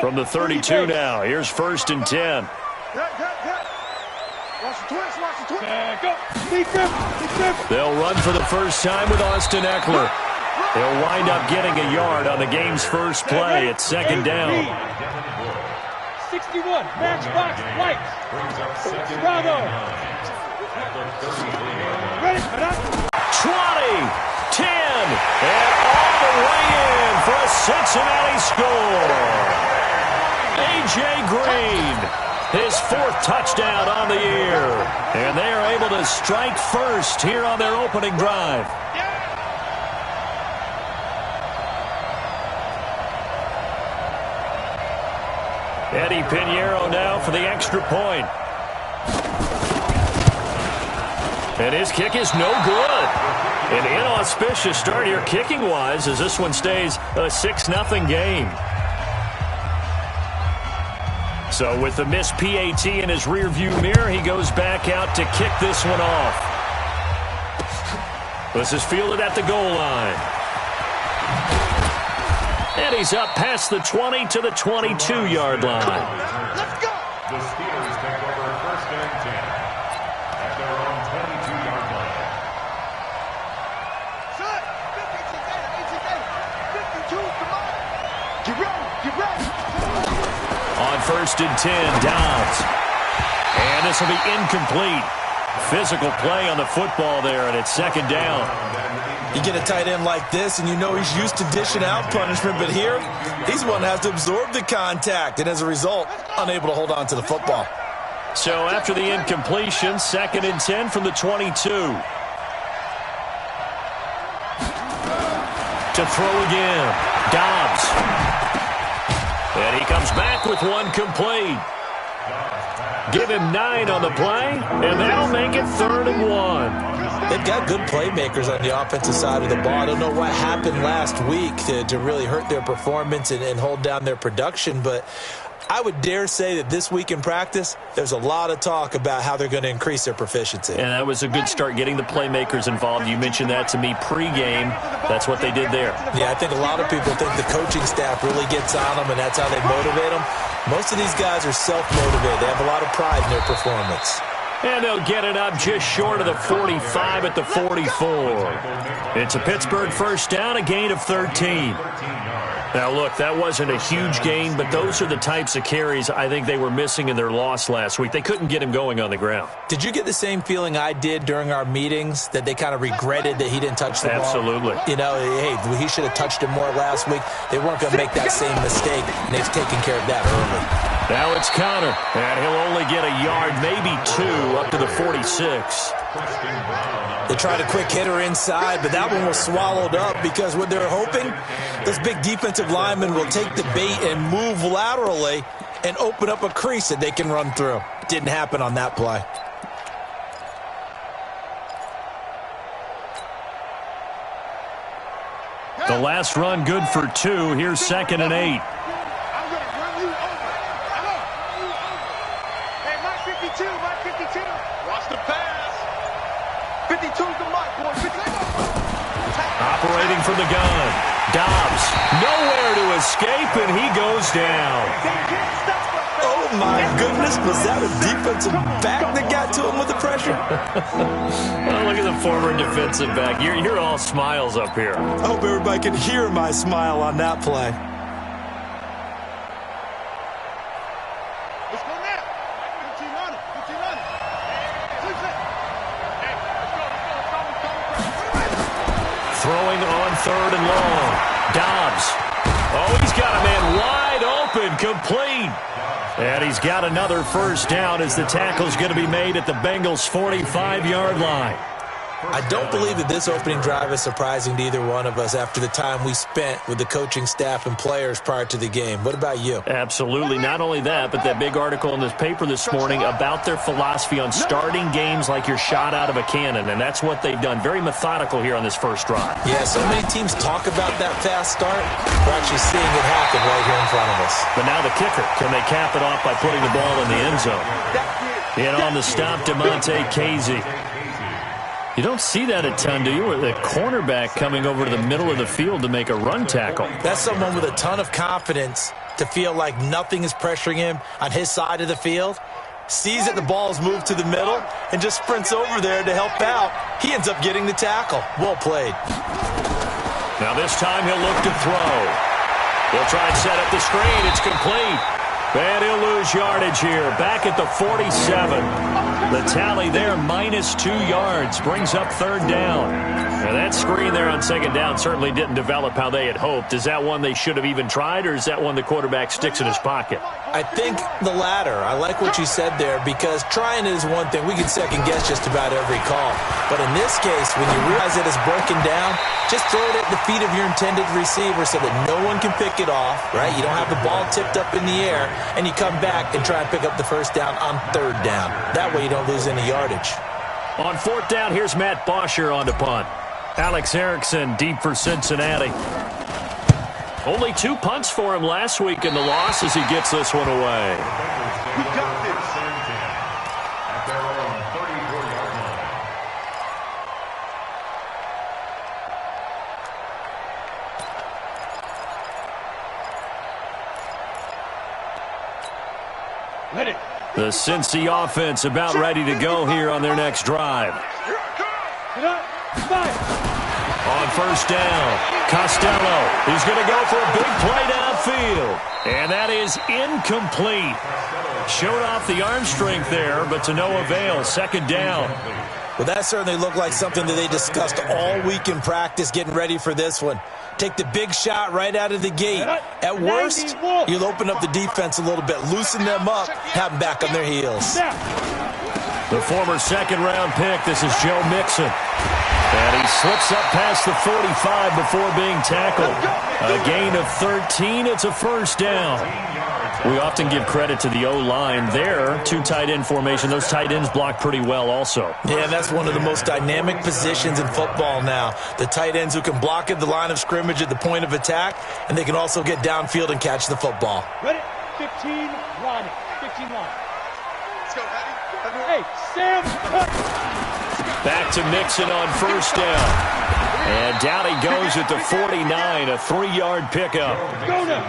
From the 32 now, here's 1st and 10. They'll run for the first time with Austin Eckler. They'll wind up getting a yard on the game's first play at 2nd down. 61, matchbox, white. Bravo. 20, 10, and all the way in for a Cincinnati score. A.J. Green, his 4th touchdown on the year. And they are able to strike first here on their opening drive. Eddie Pinheiro now for the extra point. And his kick is no good. An inauspicious start here kicking-wise as this one stays a 6-0 game. So with the missed PAT in his rearview mirror, he goes back out to kick this one off. This is fielded at the goal line. And he's up past the 20 to the 22-yard line. Let's go. The Steelers take over 1st and 10 at their own 22-yard line. Son, 52, come on. Get ready. On 1st and 10, Dobbs. And this will be incomplete. Physical play on the football there, and it's 2nd down. You get a tight end like this, and you know he's used to dishing out punishment, but here, he's one that has to absorb the contact, and as a result, unable to hold on to the football. So after the incompletion, 2nd and 10 from the 22. To throw again, Dobbs. And he comes back with one complete. Give him 9 on the play, and that'll make it 3rd and 1. They've got good playmakers on the offensive side of the ball. I don't know what happened last week to really hurt their performance and hold down their production, but I would dare say that this week in practice, there's a lot of talk about how they're going to increase their proficiency. And that was a good start, getting the playmakers involved. You mentioned that to me pregame. That's what they did there. Yeah, I think a lot of people think the coaching staff really gets on them, and that's how they motivate them. Most of these guys are self-motivated. They have a lot of pride in their performance. And they'll get it up just short of the 45 at the 44. It's a Pittsburgh first down, a gain of 13. Now, look, that wasn't a huge gain, but those are the types of carries I think they were missing in their loss last week. They couldn't get him going on the ground. Did you get the same feeling I did during our meetings, that they kind of regretted that he didn't touch the ball? Absolutely. You know, hey, he should have touched it more last week. They weren't going to make that same mistake, and they've taken care of that early. Now it's Connor, and he'll only get a yard, maybe 2, up to the 46. They tried a quick hitter inside, but that one was swallowed up because what they're hoping, this big defensive lineman will take the bait and move laterally and open up a crease that they can run through. Didn't happen on that play. The last run good for 2. Here's 2nd and 8. Operating from the gun. Dobbs, nowhere to escape, and he goes down. Oh, my goodness. Was that a defensive back that got to him with the pressure? Oh, look at the former defensive back. You're all smiles up here. I hope everybody can hear my smile on that play. Let's go now. 15 on it. Throwing on 3rd and long. Dobbs. Oh, he's got a man wide open, complete. And he's got another first down as the tackle's going to be made at the Bengals' 45-yard line. I don't believe that this opening drive is surprising to either one of us after the time we spent with the coaching staff and players prior to the game. What about you? Absolutely. Not only that, but that big article in this paper this morning about their philosophy on starting games like you're shot out of a cannon, and that's what they've done. Very methodical here on this first drive. Yeah, so many teams talk about that fast start. We're actually seeing it happen right here in front of us. But now the kicker, can they cap it off by putting the ball in the end zone? And on the stop, DeMonte Casey. You don't see that a ton, do you? With a cornerback coming over to the middle of the field to make a run tackle. That's someone with a ton of confidence to feel like nothing is pressuring him on his side of the field, sees that the ball is moved to the middle, and just sprints over there to help out. He ends up getting the tackle. Well played. Now this time he'll look to throw. He'll try and set up the screen. It's complete. And he'll lose yardage here. Back at the 47. The tally there, -2 yards. Brings up third down. And that screen there on second down certainly didn't develop how they had hoped. Is that one they should have even tried, or is that one the quarterback sticks in his pocket? I think the latter. I like what you said there, because trying is one thing. We can second guess just about every call. But in this case, when you realize that it's broken down, just throw it at the feet of your intended receiver so that no one can pick it off, right? You don't have the ball tipped up in the air, and you come back and try and pick up the first down on third down. That way you don't lose any yardage. On fourth down, here's Matt Bosher on the punt. Alex Erickson deep for Cincinnati. Only 2 punts for him last week in the loss as he gets this one away. We got this. At their own 34-yard line. Let it. The Cincy offense about ready to go here on their next drive. Get up. Fire. On first down, Costello. He's going to go for a big play downfield. And that is incomplete. Showed off the arm strength there, but to no avail. Second down. Well, that certainly looked like something that they discussed all week in practice getting ready for this one. Take the big shot right out of the gate. At worst, you'll open up the defense a little bit, loosen them up, have them back on their heels. The former second-round pick, this is Joe Mixon. And he slips up past the 45 before being tackled. A gain of 13, it's a first down. We often give credit to the O-line there. 2 tight end formation. Those tight ends block pretty well also. Yeah, that's one of the most dynamic positions in football now. The tight ends who can block at the line of scrimmage at the point of attack, and they can also get downfield and catch the football. Ready? 15, Ronnie. 15 line. Let's go, Eddie. Hey, Sam, cut. Back to Mixon on first down. And down he goes at the 49, a 3-yard pickup. Go now.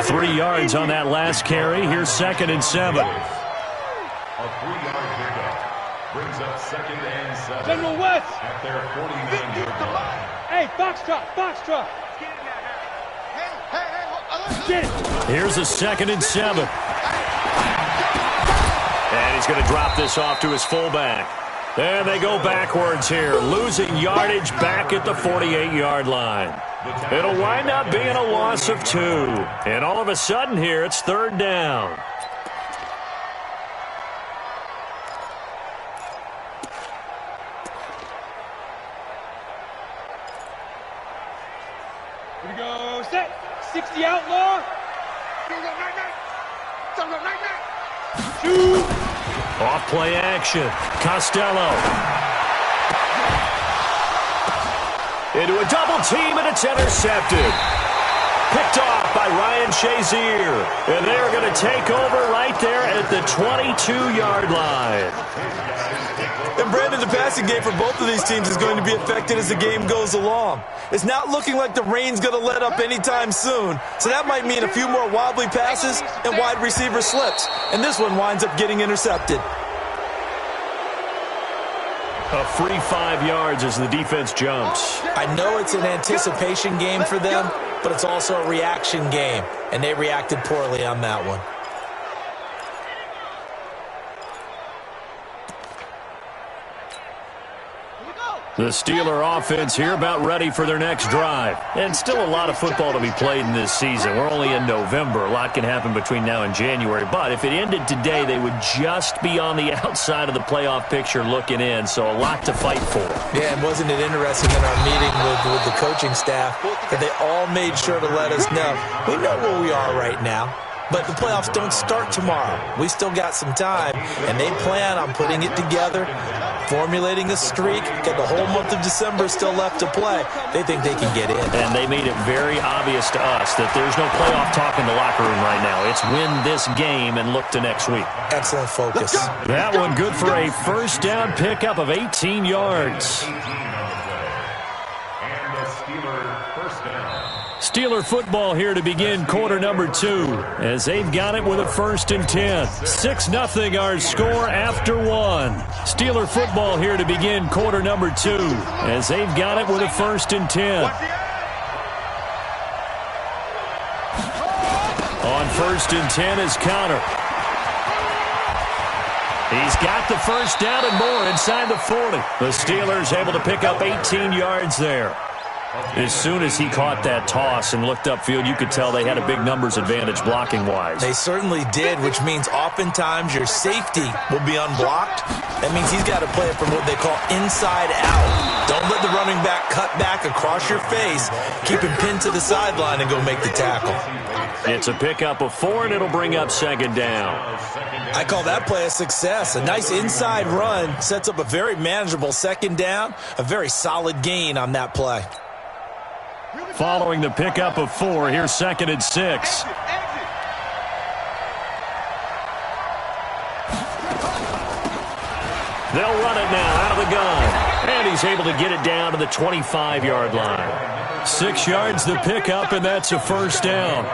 3 yards on that last carry. Here's 2nd and 7. A 3-yard pickup brings up 2nd and 7. General West. At their 49-yard line. Hey, Foxtrot. Hey, Get it. Here's a 2nd and 7. And he's going to drop this off to his fullback. And they go backwards here, losing yardage back at the 48-yard line. It'll wind up being a loss of 2. And all of a sudden here, it's third down. Here we go. Set. 60 outlaw. Shoot. Off play action. Costello. Into a double team, and it's intercepted. Picked off by Ryan Shazier. And they're going to take over right there at the 22-yard line. And Brandon, the passing game for both of these teams is going to be affected as the game goes along. It's not looking like the rain's going to let up anytime soon, so that might mean a few more wobbly passes and wide receiver slips. And this one winds up getting intercepted. A free 5 yards as the defense jumps. I know it's an anticipation game for them, but it's also a reaction game, and they reacted poorly on that one. The Steeler offense here about ready for their next drive. And still a lot of football to be played in this season. We're only in November. A lot can happen between now and January. But if it ended today, they would just be on the outside of the playoff picture looking in. So a lot to fight for. Yeah, and wasn't it interesting in our meeting with the coaching staff that they all made sure to let us know, we know where we are right now. But the playoffs don't start tomorrow. We still got some time, and they plan on putting it together, formulating a streak, got the whole month of December still left to play. They think they can get in. And they made it very obvious to us that there's no playoff talk in the locker room right now. It's win this game and look to next week. Excellent focus. That one good for a first down pickup of 18 yards. And the Steeler first down. Steeler football here to begin quarter number 2 as they've got it with a 1st and 10. 6-0 our score after 1. Steeler football here to begin quarter number 2 as they've got it with a 1st and 10. On 1st and 10 is Connor. He's got the first down and more inside the 40. The Steelers able to pick up 18 yards there. As soon as he caught that toss and looked upfield, you could tell they had a big numbers advantage blocking-wise. They certainly did, which means oftentimes your safety will be unblocked. That means he's got to play it from what they call inside out. Don't let the running back cut back across your face. Keep him pinned to the sideline and go make the tackle. It's a pickup of 4, and it'll bring up 2nd down. I call that play a success. A nice inside run sets up a very manageable 2nd down, a very solid gain on that play. Following the pickup of 4, here's 2nd and 6. They'll run it now out of the gun. And he's able to get it down to the 25-yard line. 6 yards the pickup, and that's a 1st down.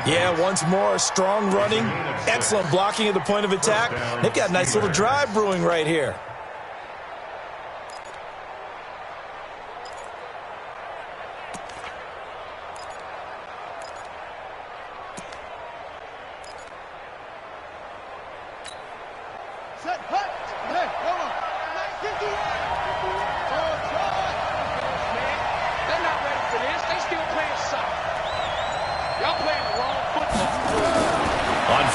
Yeah, once more, strong running, excellent blocking at the point of attack. They've got a nice little drive brewing right here.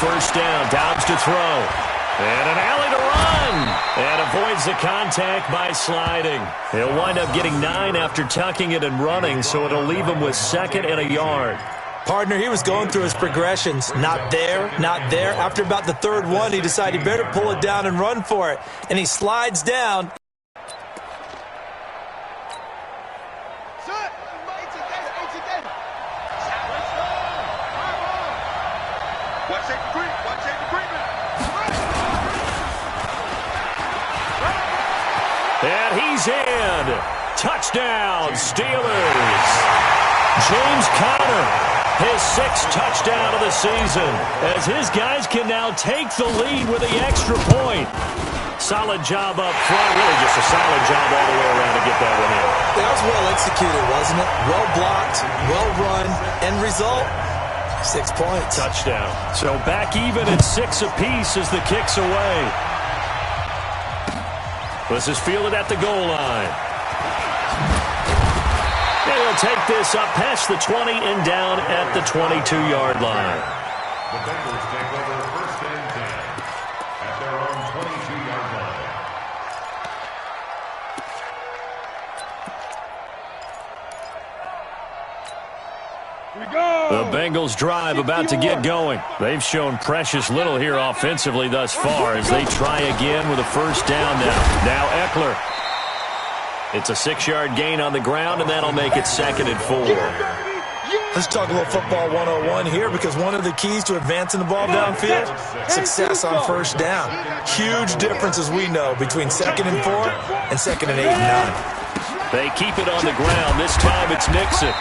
First down, Dobbs to throw. And an alley to run. And avoids the contact by sliding. He'll wind up getting 9 after tucking it and running, so it'll leave him with 2nd and a yard. Partner, he was going through his progressions. Not there, not there. After about the 3rd one, he decided he better pull it down and run for it. And he slides down. And he's in. Touchdown, Steelers. James Conner, his 6th touchdown of the season, as his guys can now take the lead with the extra point. Solid job up front. Really just a solid job all the way around to get that one in. That was well executed, wasn't it? Well blocked, well run. End result, 6 points. Touchdown. So back even at 6 apiece as the kick's away. This is fielded at the goal line. And he'll take this up past the 20 and down at the 22-yard line. The Bengals take over 1st and 10 at their own 22-yard line. Here we go. The Bengals drive about to get going. They've shown precious little here offensively thus far as they try again with a 1st down now. Now Eckler. It's a 6-yard gain on the ground, and that'll make it 2nd and 4. Let's talk a little football 101 here, because one of the keys to advancing the ball downfield, success on 1st down. Huge difference, as we know, between 2nd and 4 and 2nd and 8 and 9. They keep it on the ground. This time it's Nixon.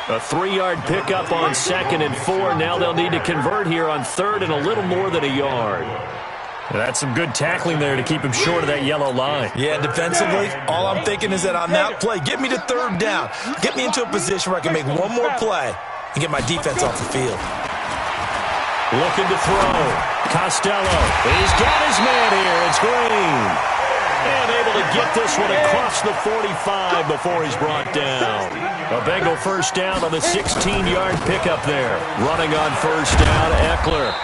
A 3-yard pickup on 2nd and 4. Now they'll need to convert here on 3rd and a little more than a yard. That's some good tackling there to keep him short of that yellow line. Yeah, defensively, all I'm thinking is that on that play, get me to 3rd down. Get me into a position where I can make one more play and get my defense off the field. Looking to throw. Costello. He's got his man here. It's Green. And able to get this one across the 45 before he's brought down. A Bengal 1st down on the 16-yard pickup there. Running on 1st down, Eckler.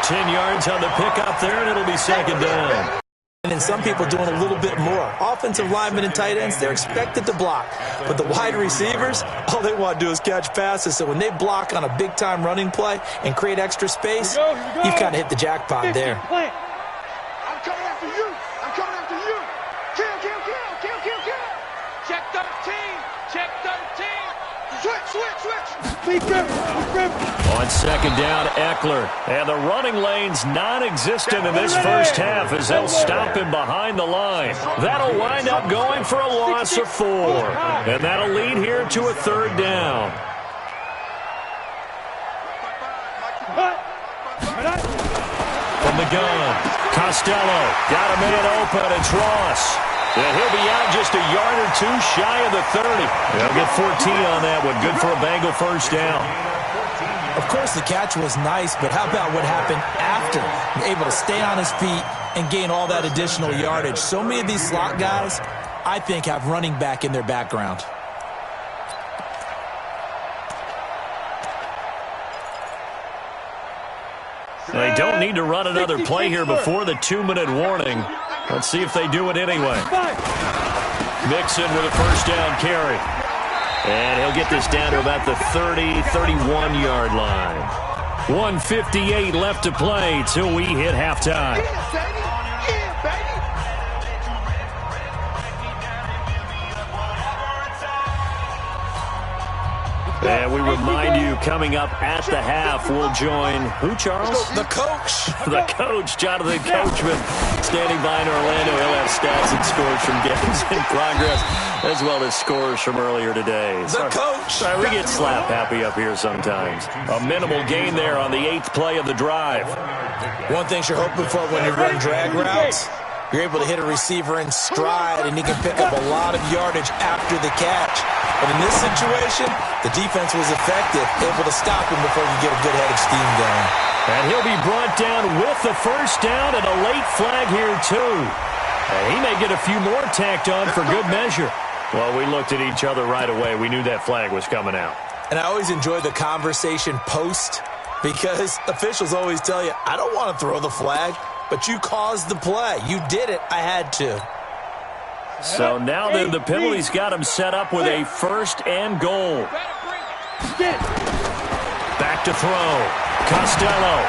10 yards on the pickup there, and it'll be 2nd down. And some people doing a little bit more. Offensive linemen and tight ends, they're expected to block. But the wide receivers, all they want to do is catch passes. So when they block on a big-time running play and create extra space, you've kind of hit the jackpot there. I'm coming after you. I'm coming after you. Kill, kill, kill, kill, kill, kill. Check 13. Check 13. Switch, switch, switch. On second down, Eckler. And the running lane's non-existent in this first half as they'll stop him behind the line. That'll wind up going for a loss of 4. And that'll lead here to a third down. From the gun, Costello got a man open. It's Ross. And he'll be out just a yard or two shy of the 30. They'll get 14 on that one. Good for a Bengal first down. Of course, the catch was nice, but how about what happened after? Able to stay on his feet and gain all that additional yardage. So many of these slot guys, I think, have running back in their background. They don't need to run another play here before the 2-minute warning. Let's see if they do it anyway. Mixon with a first down carry. And he'll get this down to about the 30, 31-yard line. 1:58 left to play till we hit halftime. And we remind you, coming up at the half, we'll join who, Charles? The coach. The coach, Jonathan Coachman, standing by in Orlando. He'll have stats and scores from games in progress, as well as scores from earlier today. The coach. Sorry, we get slap happy up here sometimes. A minimal gain there on the 8th play of the drive. One thing you're hoping for when you run drag routes, you're able to hit a receiver in stride, and he can pick up a lot of yardage after the catch. But in this situation, the defense was effective, able to stop him before he could get a good head of steam going. And he'll be brought down with the first down and a late flag here, too. And he may get a few more tacked on for good measure. Well, we looked at each other right away. We knew that flag was coming out. And I always enjoy the conversation post, because officials always tell you, I don't want to throw the flag, but you caused the play. You did it. I had to. So now the penalty's got him set up with a 1st and goal. Back to throw. Costello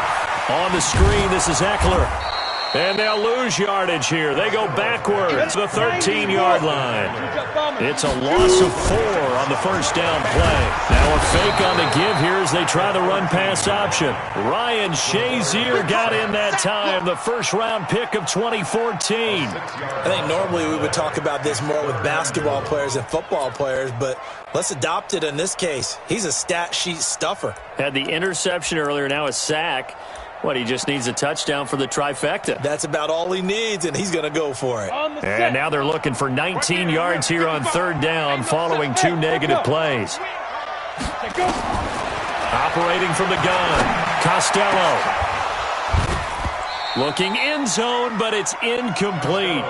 on the screen. This is Eckler. And they'll lose yardage here. They go backwards, the 13-yard line. It's a loss of 4 on the first down play. Now a fake on the give here as they try the run-pass option. Ryan Shazier got in that time, the first-round pick of 2014. I think normally we would talk about this more with basketball players and football players, but let's adopt it in this case. He's a stat sheet stuffer. Had the interception earlier, now a sack. What, he just needs a touchdown for the trifecta. That's about all he needs, and he's going to go for it. And now they're looking for 19 yards here on 3rd down following 2 negative plays. Operating from the gun, Costello. Looking end zone, but it's incomplete.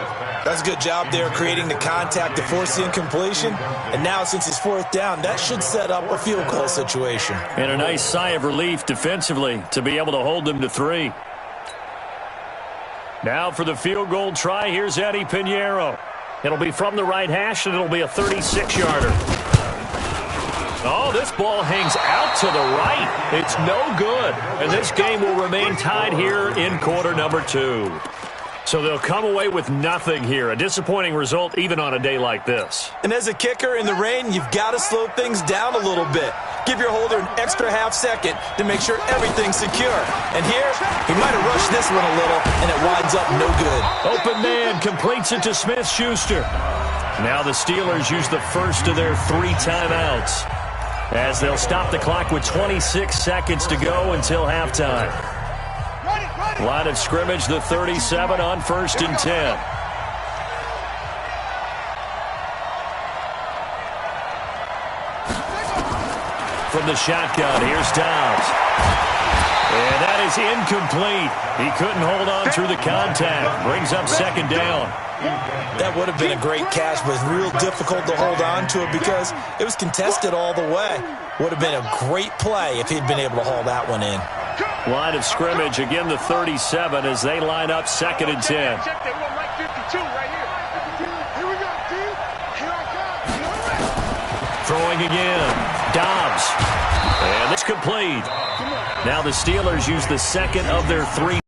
That's a good job there creating the contact to force the incompletion. And now since it's 4th down, that should set up a field goal situation. And a nice sigh of relief defensively to be able to hold them to 3. Now for the field goal try, here's Eddie Pinheiro. It'll be from the right hash, and it'll be a 36-yarder. Oh, this ball hangs out to the right. It's no good. And this game will remain tied here in quarter number 2. So they'll come away with nothing here. A disappointing result even on a day like this. And as a kicker in the rain, you've got to slow things down a little bit. Give your holder an extra half-second to make sure everything's secure. And here, he might have rushed this one a little, and it winds up no good. Open man completes it to Smith-Schuster. Now the Steelers use the first of their 3 timeouts, as they'll stop the clock with 26 seconds to go until halftime. Line of scrimmage, the 37 on 1st and 10. From the shotgun, here's Dobbs. And that is incomplete. He couldn't hold on through the contact. Brings up 2nd down. That would have been a great catch, but it's real difficult to hold on to it because it was contested all the way. Would have been a great play if he'd been able to haul that one in. Line of scrimmage, again the 37 as they line up 2nd and 10. Throwing again, Dobbs. And it's complete. Now the Steelers use the second of their 3